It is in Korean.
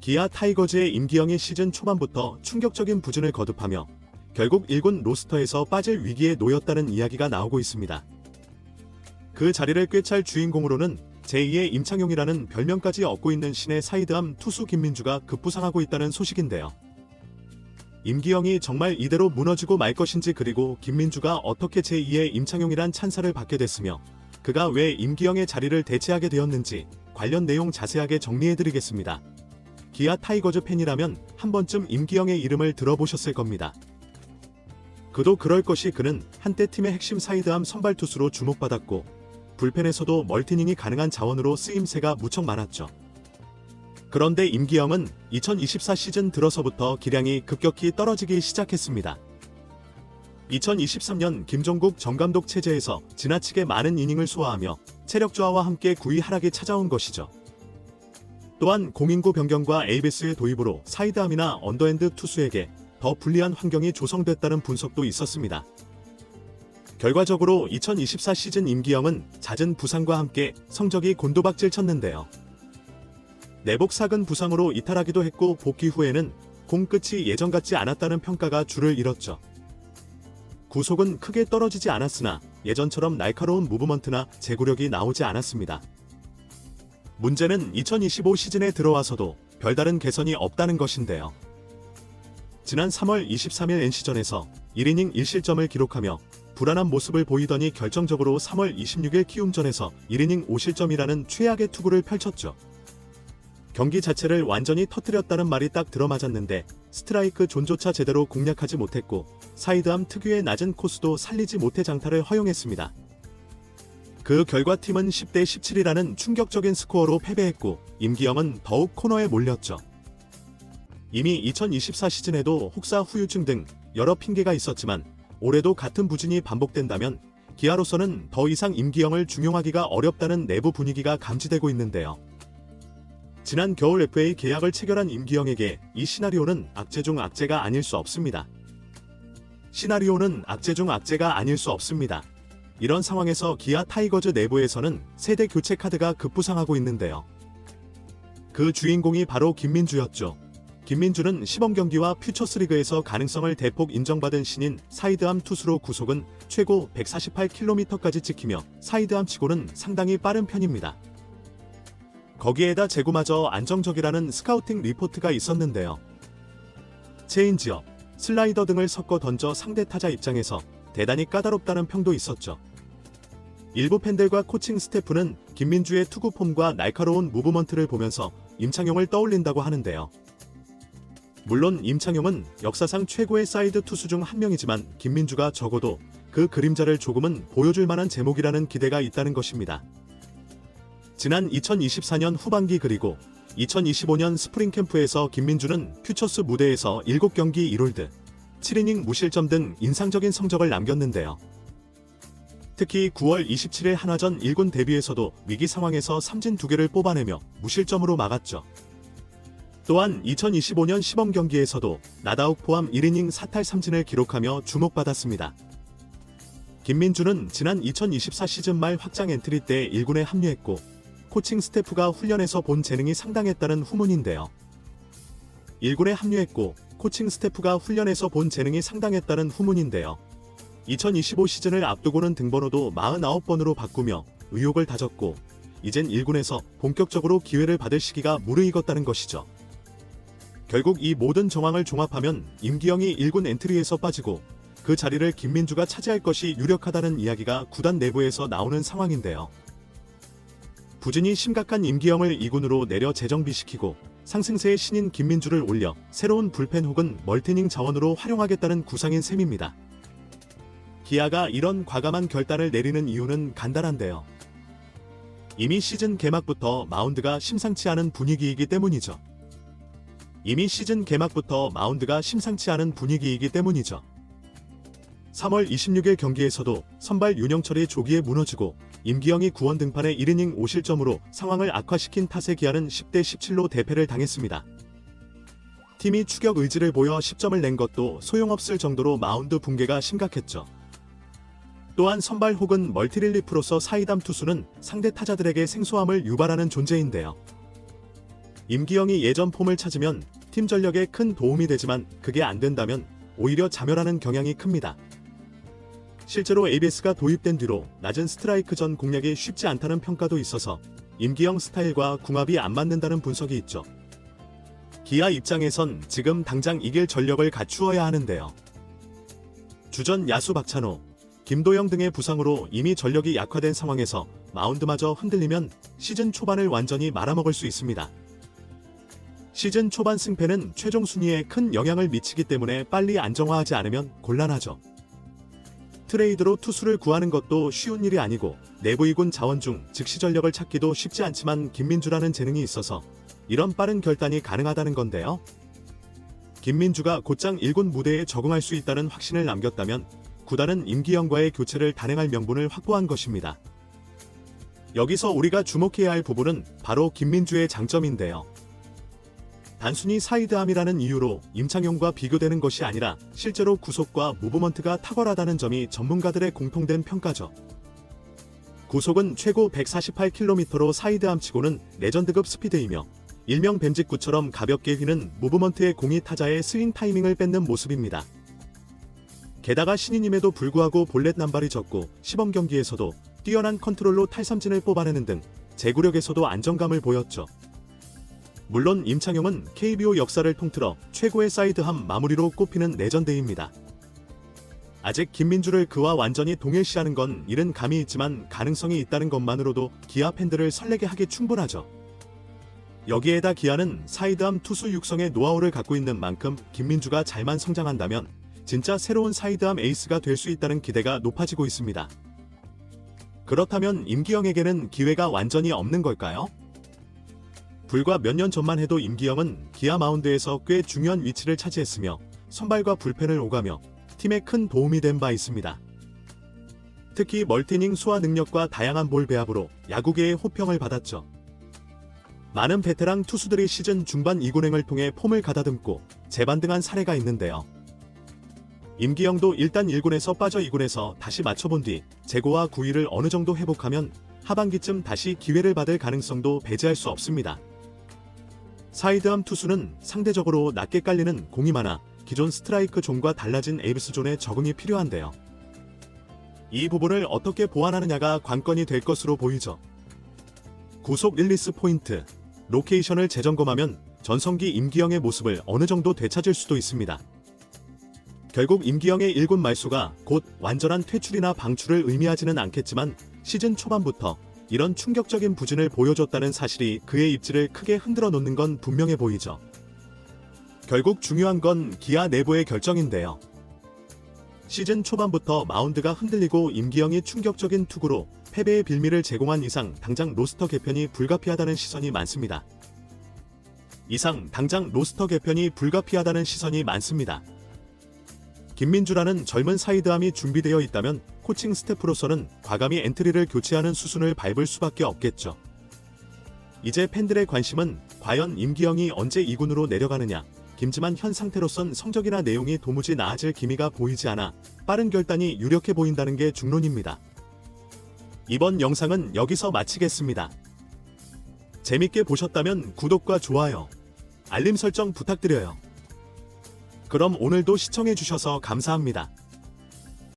기아 타이거즈의 임기영이 시즌 초반부터 충격적인 부진을 거듭하며 결국 1군 로스터에서 빠질 위기에 놓였다는 이야기가 나오고 있습니다. 그 자리를 꿰찰 주인공으로는 제2의 임창용이라는 별명까지 얻고 있는 신의 사이드암 투수 김민주가 급부상하고 있다는 소식인데요. 임기영이 정말 이대로 무너지고 말 것인지, 그리고 김민주가 어떻게 제2의 임창용이란 찬사를 받게 됐으며 그가 왜 임기영의 자리를 대체하게 되었는지 관련 내용 자세하게 정리해드리겠습니다. 기아 타이거즈 팬이라면 한 번쯤 임기영의 이름을 들어보셨을 겁니다. 그도 그럴 것이, 그는 한때 팀의 핵심 사이드암 선발 투수로 주목받았고 불펜에서도 멀티닝이 가능한 자원으로 쓰임새가 무척 많았죠. 그런데 임기영은 2024 시즌 들어서부터 기량이 급격히 떨어지기 시작했습니다. 2023년 김종국 전 감독 체제에서 지나치게 많은 이닝을 소화하며 체력 저하와 함께 구위 하락이 찾아온 것이죠. 또한 공인구 변경과 에이베스의 도입으로 사이드암이나 언더핸드 투수에게 더 불리한 환경이 조성됐다는 분석도 있었습니다. 결과적으로 2024 시즌 임기영은 잦은 부상과 함께 성적이 곤두박질 쳤는데요. 내복 사근 부상으로 이탈하기도 했고 복귀 후에는 공 끝이 예전 같지 않았다는 평가가 줄을 이뤘죠. 구속은 크게 떨어지지 않았으나 예전처럼 날카로운 무브먼트나 제구력이 나오지 않았습니다. 문제는 2025 시즌에 들어와서도 별다른 개선이 없다는 것인데요. 지난 3월 23일 NC전에서 1이닝 1실점을 기록하며 불안한 모습을 보이더니 결정적으로 3월 26일 키움전에서 1이닝 5실점이라는 최악의 투구를 펼쳤죠. 경기 자체를 완전히 터뜨렸다는 말이 딱 들어맞았는데 스트라이크 존조차 제대로 공략하지 못했고 사이드암 특유의 낮은 코스도 살리지 못해 장타를 허용했습니다. 그 결과 팀은 10대 17이라는 충격적인 스코어로 패배했고 임기영은 더욱 코너에 몰렸죠. 이미 2024 시즌에도 혹사 후유증 등 여러 핑계가 있었지만 올해도 같은 부진이 반복된다면 기아로서는 더 이상 임기영을 중용하기가 어렵다는 내부 분위기가 감지되고 있는데요. 지난 겨울 FA 계약을 체결한 임기영에게 이 시나리오는 악재 중 악재가 아닐 수 없습니다. 시나리오는 악재 중 악재가 아닐 수 없습니다. 이런 상황에서 기아 타이거즈 내부에서는 세대 교체 카드가 급부상하고 있는데요. 그 주인공이 바로 김민주였죠. 김민주는 시범경기와 퓨처스리그에서 가능성을 대폭 인정받은 신인 사이드암 투수로 구속은 최고 148km까지 찍히며 사이드암치고는 상당히 빠른 편입니다. 거기에다 제구마저 안정적이라는 스카우팅 리포트가 있었는데요. 체인지업, 슬라이더 등을 섞어 던져 상대 타자 입장에서 대단히 까다롭다는 평도 있었죠. 일부 팬들과 코칭 스태프는 김민주의 투구 폼과 날카로운 무브먼트를 보면서 임창용을 떠올린다고 하는데요. 물론 임창용은 역사상 최고의 사이드 투수 중 한 명이지만 김민주가 적어도 그 그림자를 조금은 보여줄 만한 제목이라는 기대가 있다는 것입니다. 지난 2024년 후반기 그리고 2025년 스프링 캠프에서 김민주는 퓨처스 무대에서 7경기 1홀드, 7이닝 무실점 등 인상적인 성적을 남겼는데요. 특히 9월 27일 한화전 1군 데뷔에서도 위기 상황에서 삼진 2개를 뽑아내며 무실점으로 막았죠. 또한 2025년 시범 경기에서도 나다욱 포함 1이닝 4탈 3진을 기록하며 주목받았습니다. 김민주는 지난 2024 시즌 말 확장 엔트리 때 1군에 합류했고 코칭 스태프가 훈련에서 본 재능이 상당했다는 후문인데요. 1군에 합류했고 코칭 스태프가 훈련에서 본 재능이 상당했다는 후문인데요. 2025 시즌을 앞두고는 등번호도 49번으로 바꾸며 의욕을 다졌고 이젠 1군에서 본격적으로 기회를 받을 시기가 무르익었다는 것이죠. 결국 이 모든 정황을 종합하면 임기영이 1군 엔트리에서 빠지고 그 자리를 김민주가 차지할 것이 유력하다는 이야기가 구단 내부에서 나오는 상황인데요. 부진이 심각한 임기영을 2군으로 내려 재정비시키고 상승세의 신인 김민주를 올려 새로운 불펜 혹은 멀티닝 자원으로 활용하겠다는 구상인 셈입니다. 기아가 이런 과감한 결단을 내리는 이유는 간단한데요. 이미 시즌 개막부터 마운드가 심상치 않은 분위기이기 때문이죠. 3월 26일 경기에서도 선발 윤영철이 조기에 무너지고 임기영이 구원 등판에 1이닝 5실점으로 상황을 악화시킨 탓에 기아는 10대 17로 대패를 당했습니다. 팀이 추격 의지를 보여 10점을 낸 것도 소용없을 정도로 마운드 붕괴가 심각했죠. 또한 선발 혹은 멀티릴리프로서 사이담 투수는 상대 타자들에게 생소함을 유발하는 존재인데요. 임기영이 예전 폼을 찾으면 팀 전력에 큰 도움이 되지만 그게 안 된다면 오히려 자멸하는 경향이 큽니다. 실제로 ABS가 도입된 뒤로 낮은 스트라이크 전 공략이 쉽지 않다는 평가도 있어서 임기영 스타일과 궁합이 안 맞는다는 분석이 있죠. 기아 입장에선 지금 당장 이길 전력을 갖추어야 하는데요. 주전 야수 박찬호, 김도영 등의 부상으로 이미 전력이 약화된 상황에서 마운드마저 흔들리면 시즌 초반을 완전히 말아먹을 수 있습니다. 시즌 초반 승패는 최종 순위에 큰 영향을 미치기 때문에 빨리 안정화하지 않으면 곤란하죠. 트레이드로 투수를 구하는 것도 쉬운 일이 아니고 내부 이군 자원 중 즉시 전력을 찾기도 쉽지 않지만 김민주라는 재능이 있어서 이런 빠른 결단이 가능하다는 건데요. 김민주가 곧장 1군 무대에 적응할 수 있다는 확신을 남겼다면 구단은 임기영과의 교체를 단행할 명분을 확보한 것입니다. 여기서 우리가 주목해야 할 부분은 바로 김민주의 장점인데요. 단순히 사이드암이라는 이유로 임창용과 비교되는 것이 아니라 실제로 구속과 무브먼트가 탁월하다는 점이 전문가들의 공통된 평가죠. 구속은 최고 148km로 사이드암치고는 레전드급 스피드이며 일명 뱀직구처럼 가볍게 휘는 무브먼트의 공이 타자의 스윙 타이밍을 뺏는 모습입니다. 게다가 신인임에도 불구하고 볼넷 남발이 적고 시범 경기에서도 뛰어난 컨트롤로 탈삼진을 뽑아내는 등 제구력에서도 안정감을 보였죠. 물론 임창용은 KBO 역사를 통틀어 최고의 사이드함 마무리로 꼽히는 레전드입니다. 아직 김민주를 그와 완전히 동일시하는 건 이른 감이 있지만 가능성이 있다는 것만으로도 기아 팬들을 설레게 하기 충분하죠. 여기에다 기아는 사이드암 투수 육성의 노하우를 갖고 있는 만큼 김민주가 잘만 성장한다면 진짜 새로운 사이드암 에이스가 될 수 있다는 기대가 높아지고 있습니다. 그렇다면 임기영에게는 기회가 완전히 없는 걸까요? 불과 몇 년 전만 해도 임기영은 기아 마운드에서 꽤 중요한 위치를 차지했으며 선발과 불펜을 오가며 팀에 큰 도움이 된 바 있습니다. 특히 멀티닝 소화 능력과 다양한 볼 배합으로 야구계의 호평을 받았죠. 많은 베테랑 투수들이 시즌 중반 2군행을 통해 폼을 가다듬고 재반등한 사례가 있는데요. 임기영도 일단 1군에서 빠져 2군에서 다시 맞춰본 뒤 재고와 구위를 어느 정도 회복하면 하반기쯤 다시 기회를 받을 가능성도 배제할 수 없습니다. 사이드암 투수는 상대적으로 낮게 깔리는 공이 많아 기존 스트라이크 존과 달라진 에이브스 존에 적응이 필요한데요. 이 부분을 어떻게 보완하느냐가 관건이 될 것으로 보이죠. 구속 릴리스 포인트, 로케이션을 재점검하면 전성기 임기영의 모습을 어느 정도 되찾을 수도 있습니다. 결국 임기영의 1군 말소가 곧 완전한 퇴출이나 방출을 의미하지는 않겠지만 시즌 초반부터 이런 충격적인 부진을 보여줬다는 사실이 그의 입지를 크게 흔들어 놓는 건 분명해 보이죠. 결국 중요한 건 기아 내부의 결정인데요. 시즌 초반부터 마운드가 흔들리고 임기영이 충격적인 투구로 패배의 빌미를 제공한 이상 당장 로스터 개편이 불가피하다는 시선이 많습니다. 김민주라는 젊은 사이드암이 준비되어 있다면 코칭 스태프로서는 과감히 엔트리를 교체하는 수순을 밟을 수밖에 없겠죠. 이제 팬들의 관심은 과연 임기영이 언제 2군으로 내려가느냐, 김지만 현 상태로선 성적이나 내용이 도무지 나아질 기미가 보이지 않아 빠른 결단이 유력해 보인다는 게 중론입니다. 이번 영상은 여기서 마치겠습니다. 재밌게 보셨다면 구독과 좋아요, 알림 설정 부탁드려요. 그럼 오늘도 시청해주셔서 감사합니다.